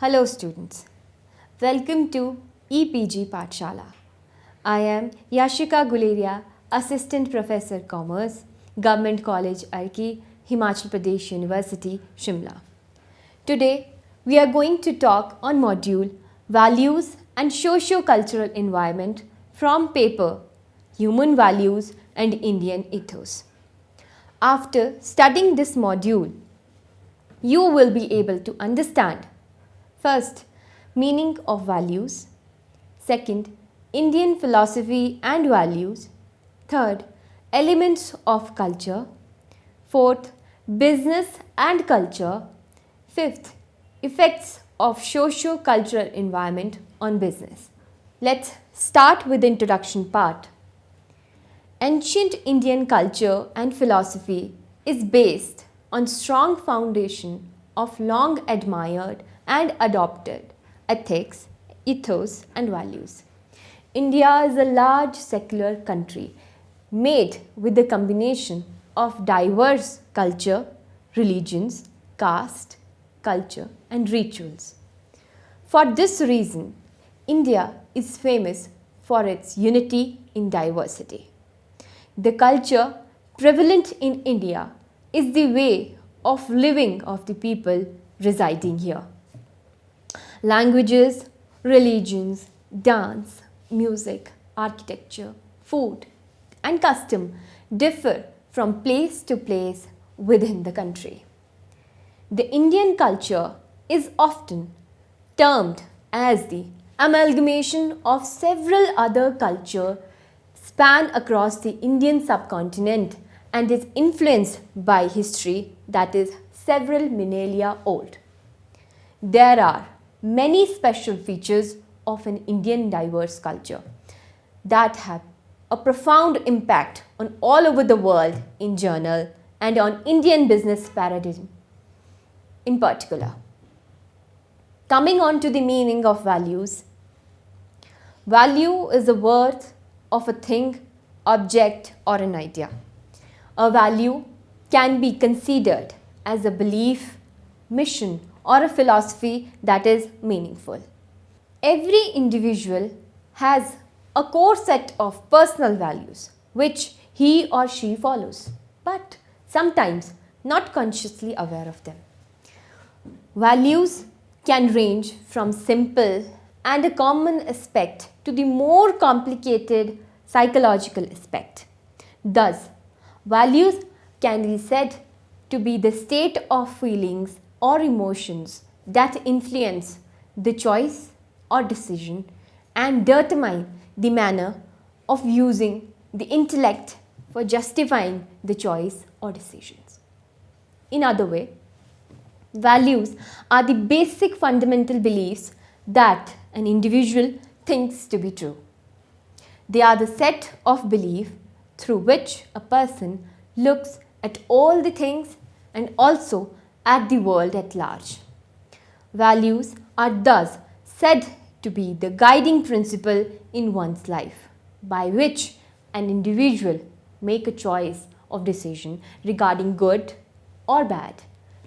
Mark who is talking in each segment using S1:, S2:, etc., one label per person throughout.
S1: Hello students, welcome to EPG Pathshala. I am Yashika Guleria, Assistant Professor Commerce, Government College Arki, Himachal Pradesh University, Shimla. Today we are going to talk on module Values and Socio-Cultural Environment from paper Human Values and Indian Ethos. After studying this module, you will be able to understand first, meaning of values. Second, Indian philosophy and values. Third, elements of culture. Fourth, business and culture. Fifth, effects of socio-cultural environment on business. Let's start with the introduction part. Ancient Indian culture and philosophy is based on strong foundation of long admired and adopted ethics, ethos and values. India is a large secular country made with a combination of diverse culture, religions, caste, culture and rituals. For this reason, India is famous for its unity in diversity. The culture prevalent in India is the way of living of the people residing here. Languages, religions, dance, music, architecture, food, and custom differ from place to place within the country. The Indian culture is often termed as the amalgamation of several other cultures span across the Indian subcontinent and is influenced by history that is several millennia old. There are many special features of an Indian diverse culture that have a profound impact on all over the world in general and on Indian business paradigm in particular. Coming on to the meaning of values. Value is the worth of a thing, object or an idea. A value can be considered as a belief, mission or a philosophy that is meaningful. Every individual has a core set of personal values which he or she follows, but sometimes not consciously aware of them. Values can range from simple and a common aspect to the more complicated psychological aspect. Thus, values can be said to be the state of feelings or emotions that influence the choice or decision and determine the manner of using the intellect for justifying the choice or decisions. In other way, values are the basic fundamental beliefs that an individual thinks to be true. They are the set of beliefs through which a person looks at all the things and also at the world at large. Values are thus said to be the guiding principle in one's life by which an individual make a choice of decision regarding good or bad,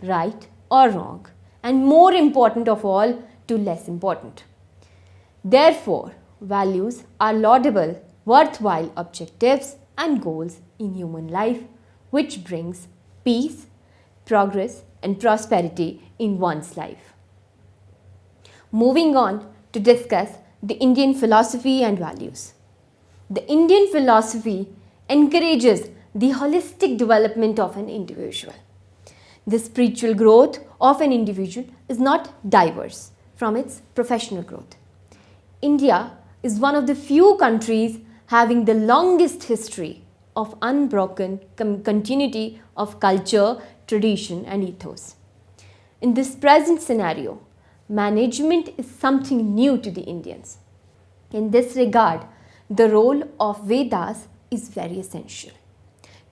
S1: right or wrong, and more important of all to less important. Therefore, values are laudable, worthwhile objectives and goals in human life which brings peace, progress and prosperity in one's life. Moving on to discuss the Indian philosophy and values. The Indian philosophy encourages the holistic development of an individual. The spiritual growth of an individual is not diverse from its professional growth. India is one of the few countries having the longest history of unbroken continuity of culture, tradition and ethos. In this present scenario, management is something new to the Indians. In this regard, the role of Vedas is very essential.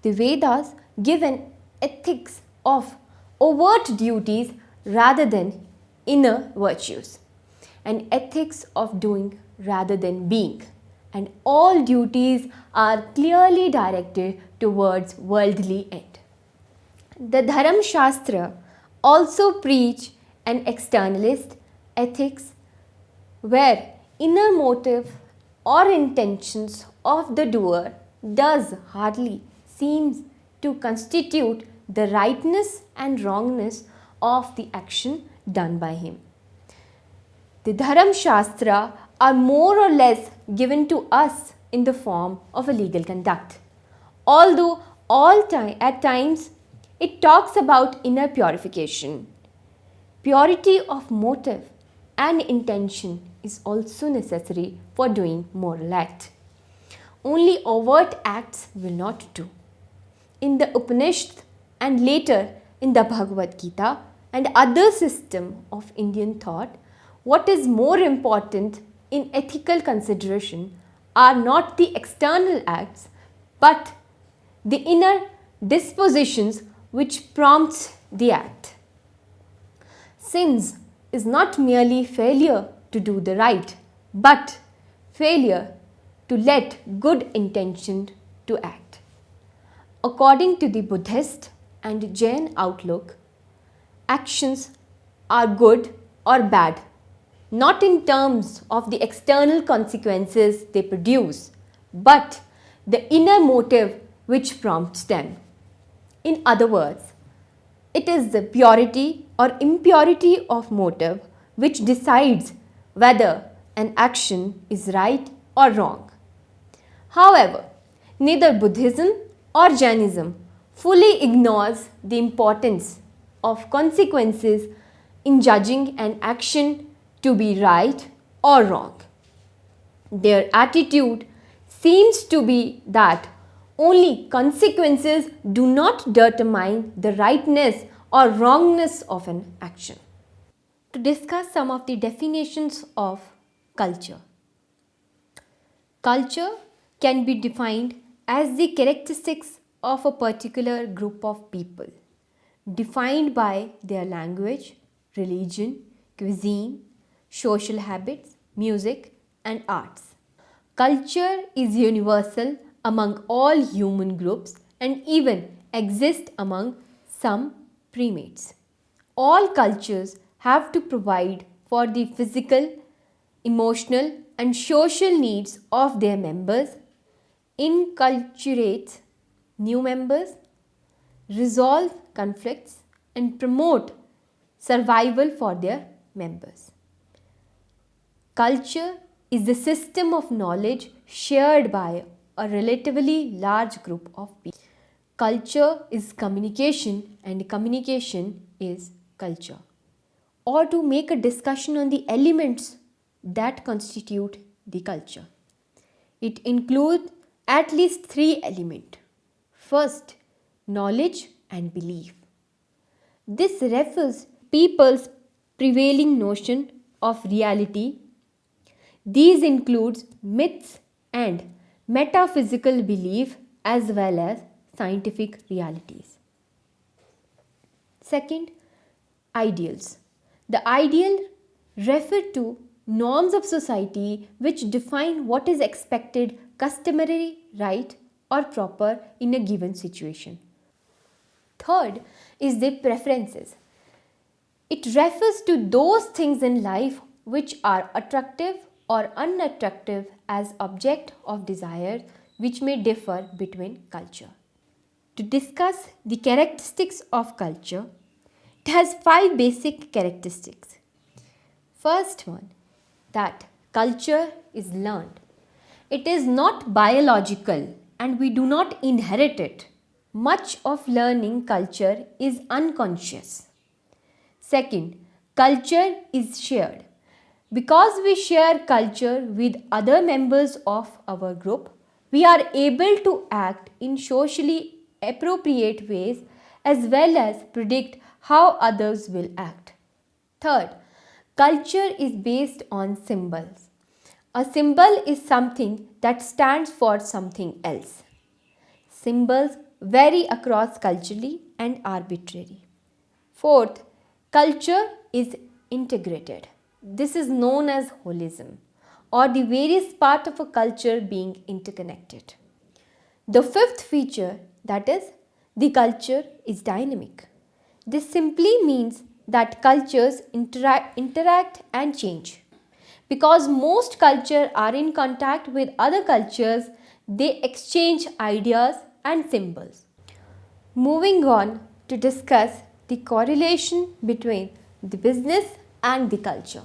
S1: The Vedas give an ethics of overt duties rather than inner virtues, an ethics of doing rather than being, and all duties are clearly directed towards worldly end. The Dharam Shastra also preach an externalist, ethics where inner motive or intentions of the doer does hardly seems to constitute the rightness and wrongness of the action done by him. The Dharam Shastra are more or less given to us in the form of a legal conduct. Although at times it talks about inner purification. Purity of motive and intention is also necessary for doing moral act. Only overt acts will not do. In the Upanishads and later in the Bhagavad Gita and other system of Indian thought, what is more important in ethical consideration are not the external acts but the inner dispositions which prompts the act. Sins is not merely failure to do the right but failure to let good intention to act. According to the Buddhist and Jain outlook, actions are good or bad not in terms of the external consequences they produce, but the inner motive which prompts them. In other words, it is the purity or impurity of motive which decides whether an action is right or wrong. However, neither Buddhism or Jainism fully ignores the importance of consequences in judging an action to be right or wrong. Their attitude seems to be that only consequences do not determine the rightness or wrongness of an action. To discuss some of the definitions of culture. Culture can be defined as the characteristics of a particular group of people, defined by their language, religion, cuisine, social habits, music, and arts. Culture is universal among all human groups and even exists among some primates. All cultures have to provide for the physical, emotional, and social needs of their members, inculcate new members, resolve conflicts, and promote survival for their members. Culture is the system of knowledge shared by a relatively large group of people. Culture is communication and communication is culture. Or to make a discussion on the elements that constitute the culture. It includes at least 3 elements. First, knowledge and belief. This refers people's prevailing notion of reality. These include myths and metaphysical belief as well as scientific realities. Second, ideals. The ideal refer to norms of society which define what is expected, customary, right, or proper in a given situation. Third is the preferences. It refers to those things in life which are attractive or unattractive as object of desire, which may differ between culture. To discuss the characteristics of culture, it has 5 basic characteristics. First one, that culture is learned. It is not biological and we do not inherit it. Much of learning culture is unconscious. Second, culture is shared. Because we share culture with other members of our group, we are able to act in socially appropriate ways as well as predict how others will act. Third, culture is based on symbols. A symbol is something that stands for something else. Symbols vary across culturally and arbitrary. Fourth, culture is integrated. This is known as holism or the various parts of a culture being interconnected. The fifth feature, that is, the culture is dynamic. This simply means that cultures interact and change. Because most cultures are in contact with other cultures, they exchange ideas and symbols. Moving on to discuss the correlation between the business and the culture.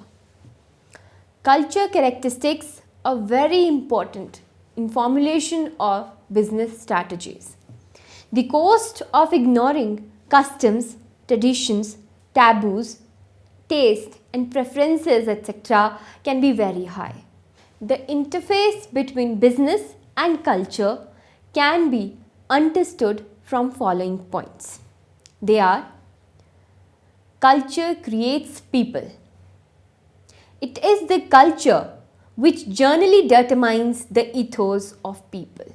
S1: Culture characteristics are very important in formulation of business strategies. The cost of ignoring customs, traditions, taboos, taste and preferences etc. can be very high. The interface between business and culture can be understood from following points. They are: culture creates people. It is the culture which generally determines the ethos of people.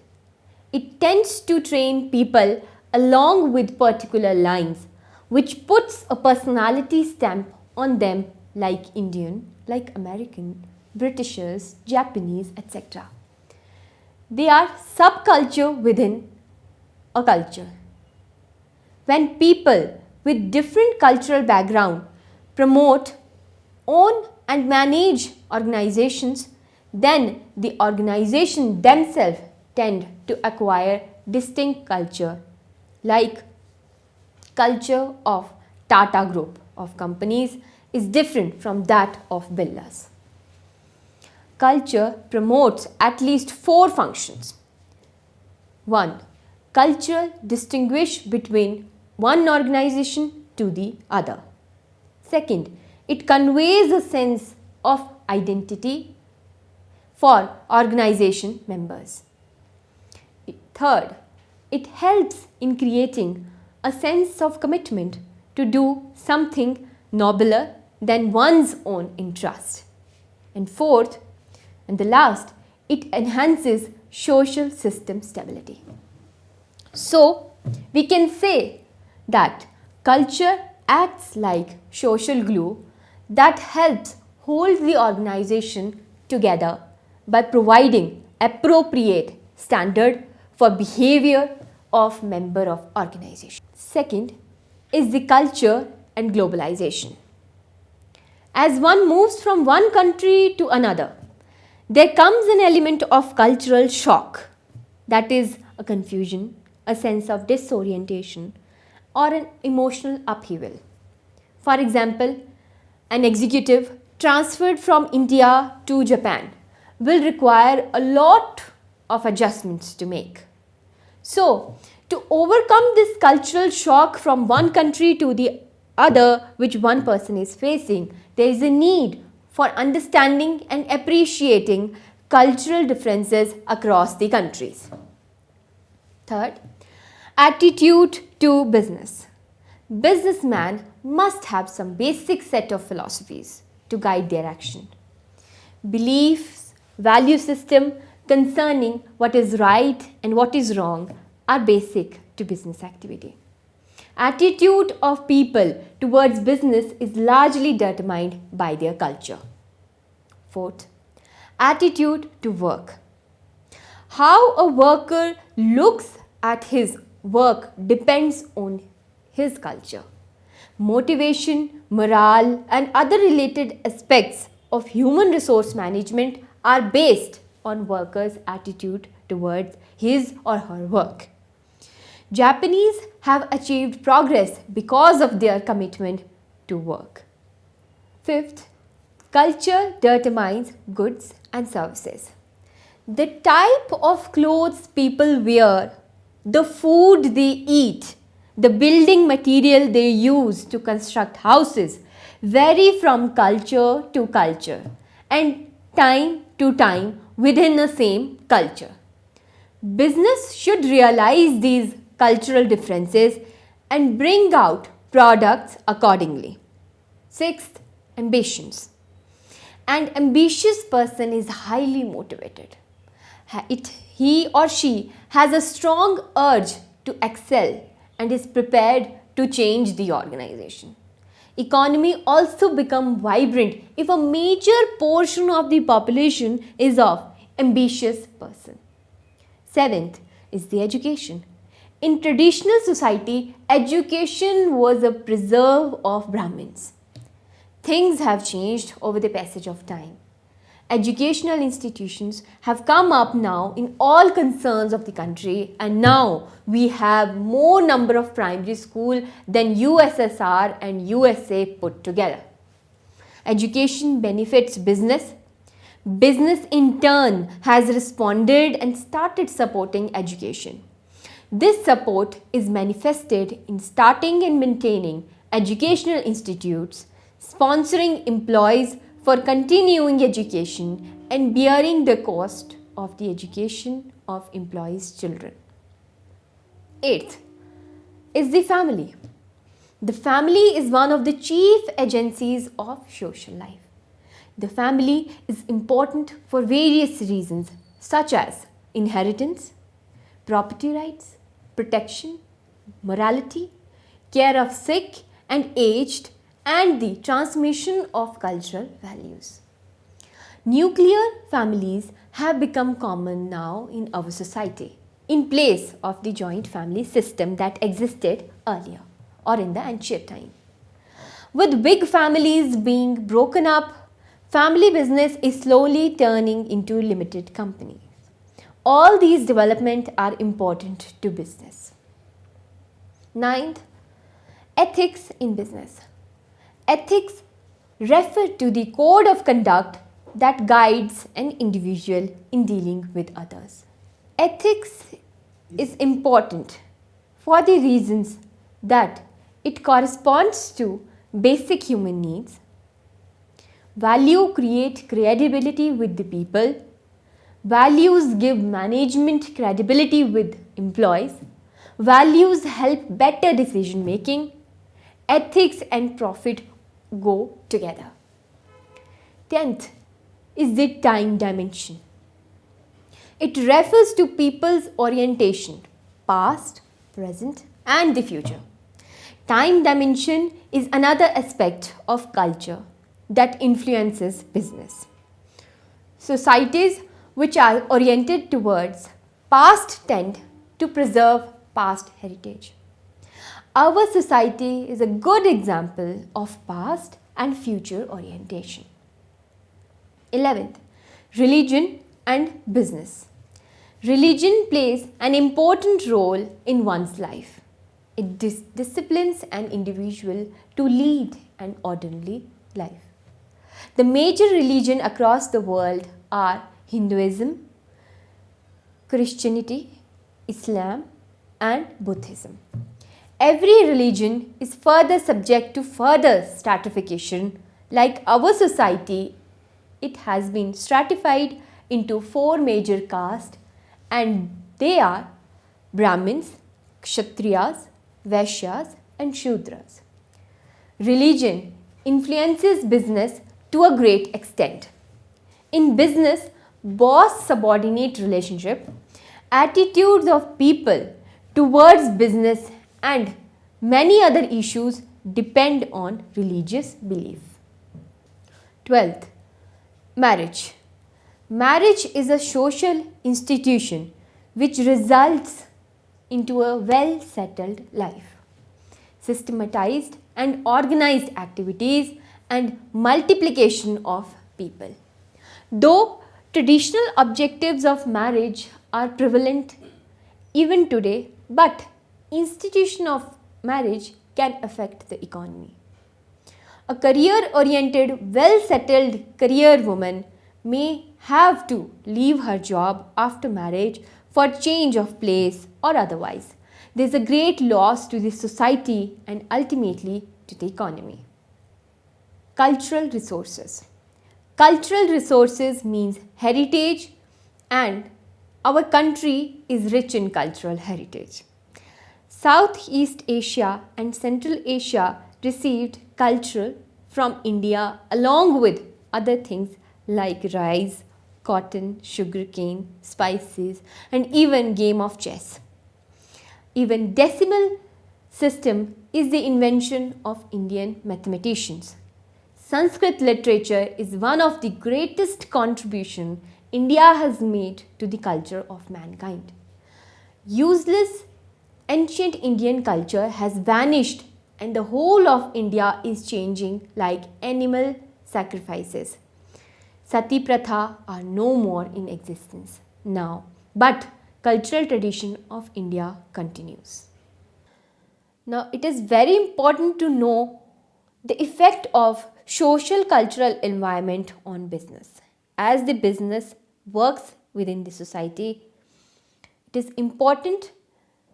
S1: It tends to train people along with particular lines, which puts a personality stamp on them, like Indian, like American, Britishers, Japanese, etc. They are subculture within a culture. When people with different cultural background promote, own and manage organizations, then the organization themselves tend to acquire distinct culture, like culture of Tata Group of companies is different from that of Birlas. Culture promotes at least 4 functions. 1. Culture distinguish between one organization to the other. Second, it conveys a sense of identity for organization members. Third, it helps in creating a sense of commitment to do something nobler than one's own interest. And fourth, and the last, it enhances social system stability. So, we can say that culture acts like social glue that helps hold the organization together by providing appropriate standard for behavior of member of organization. Second is the culture and globalization. As one moves from one country to another, there comes an element of cultural shock, that is a confusion, a sense of disorientation or an emotional upheaval. For example, an executive transferred from India to Japan will require a lot of adjustments to make. So, to overcome this cultural shock from one country to the other which one person is facing, there is a need for understanding and appreciating cultural differences across the countries. Third, attitude to business. Businessmen must have some basic set of philosophies to guide their action. Beliefs, value system concerning what is right and what is wrong are basic to business activity. Attitude of people towards business is largely determined by their culture. Fourth, attitude to work. How a worker looks at his work depends on his culture. Motivation, morale, and other related aspects of human resource management are based on workers' attitude towards his or her work. Japanese have achieved progress because of their commitment to work. Fifth, culture determines goods and services. The type of clothes people wear, the food they eat, the building material they use to construct houses vary from culture to culture and time to time within the same culture. Business should realize these cultural differences and bring out products accordingly. Sixth, ambitions. An ambitious person is highly motivated. He or she has a strong urge to excel and is prepared to change the organization. Economy also become vibrant if a major portion of the population is of ambitious person. Seventh is the education. In traditional society, education was a preserve of Brahmins. Things have changed over the passage of time. Educational institutions have come up now in all concerns of the country, and now we have more number of primary school than USSR and USA put together. Education benefits business. Business in turn has responded and started supporting education. This support is manifested in starting and maintaining educational institutes, sponsoring employees for continuing education, and bearing the cost of the education of employees' children. Eighth is the family. The family is one of the chief agencies of social life. The family is important for various reasons such as inheritance, property rights, protection, morality, care of sick and aged, and the transmission of cultural values. Nuclear families have become common now in our society in place of the joint family system that existed earlier or in the ancient time. With big families being broken up, family business is slowly turning into limited companies. All these developments are important to business. Ninth, ethics in business. Ethics refer to the code of conduct that guides an individual in dealing with others. Ethics is important for the reasons that it corresponds to basic human needs. Value create credibility with the people. Values give management credibility with employees. Values help better decision making. Ethics and profit go together. 10th is the time dimension. It refers to people's orientation, past, present, and the future. Time dimension is another aspect of culture that influences business. Societies which are oriented towards past tend to preserve past heritage. Our society is a good example of past and future orientation. 11th, religion and business. Religion plays an important role in one's life. It disciplines an individual to lead an orderly life. The major religions across the world are Hinduism, Christianity, Islam, and Buddhism. Every religion is further subject to further stratification. Like our society, it has been stratified into 4 major castes, and they are Brahmins, Kshatriyas, Vaishyas, and Shudras. Religion influences business to a great extent. In business, boss-subordinate relationship, attitudes of people towards business, and many other issues depend on religious belief. 12th, marriage. Marriage is a social institution which results into a well-settled life. Systematized and organized activities and multiplication of people. Though traditional objectives of marriage are prevalent even today, but institution of marriage can affect the economy. A career-oriented, well-settled career woman may have to leave her job after marriage for change of place or otherwise. There is a great loss to the society and ultimately to the economy. Cultural resources. Cultural resources means heritage, and our country is rich in cultural heritage. Southeast Asia and Central Asia received culture from India along with other things like rice, cotton, sugarcane, spices, and even game of chess. Even decimal system is the invention of Indian mathematicians. Sanskrit literature is one of the greatest contribution India has made to the culture of mankind. Useless Ancient Indian culture has vanished and the whole of India is changing like animal sacrifices. Sati Pratha are no more in existence now, but cultural tradition of India continues. Now, it is very important to know the effect of social cultural environment on business. As the business works within the society, it is important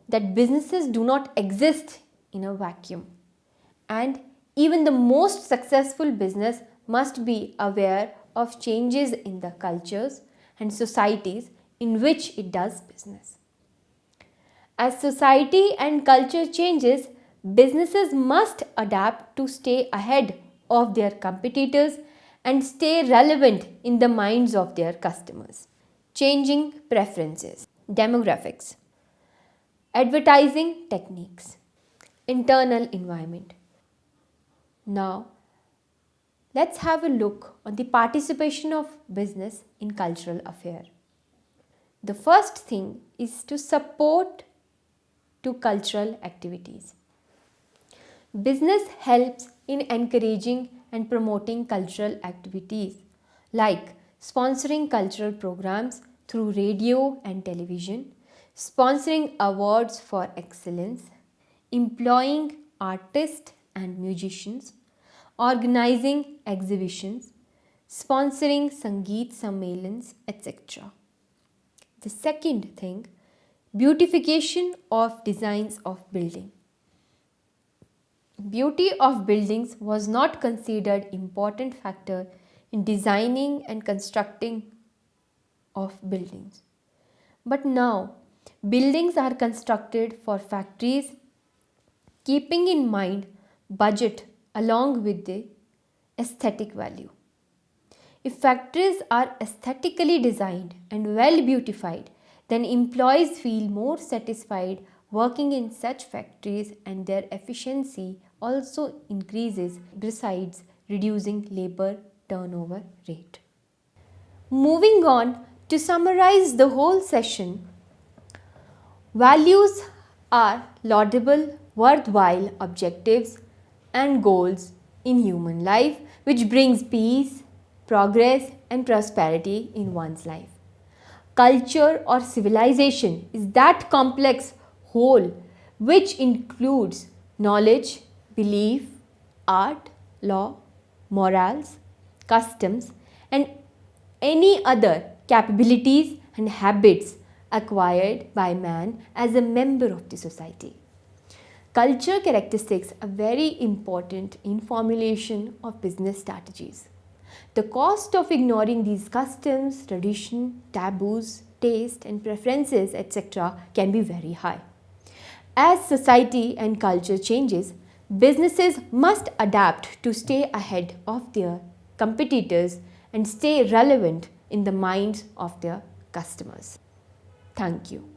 S1: that businesses do not exist in a vacuum. And even the most successful business must be aware of changes in the cultures and societies in which it does business. As society and culture changes, businesses must adapt to stay ahead of their competitors and stay relevant in the minds of their customers. Changing preferences, demographics, advertising techniques, internal environment. Now, let's have a look on the participation of business in cultural affair. The first thing is to support to cultural activities. Business helps in encouraging and promoting cultural activities like sponsoring cultural programs through radio and television, sponsoring awards for excellence, employing artists and musicians, organizing exhibitions, sponsoring Sangeet Sammelans, etc. The second thing, beautification of designs of building. Beauty of buildings was not considered important factor in designing and constructing of buildings. But now, buildings are constructed for factories keeping in mind budget along with the aesthetic value. If factories are aesthetically designed and well beautified, then employees feel more satisfied working in such factories and their efficiency also increases besides reducing labor turnover rate. Moving on to summarize the whole session, values are laudable, worthwhile objectives and goals in human life which brings peace, progress and prosperity in one's life. Culture or civilization is that complex whole which includes knowledge, belief, art, law, morals, customs and any other capabilities and habits acquired by man as a member of the society. Culture characteristics are very important in formulation of business strategies. The cost of ignoring these customs, tradition, taboos, taste and preferences etc. can be very high. As society and culture changes, businesses must adapt to stay ahead of their competitors and stay relevant in the minds of their customers. Thank you.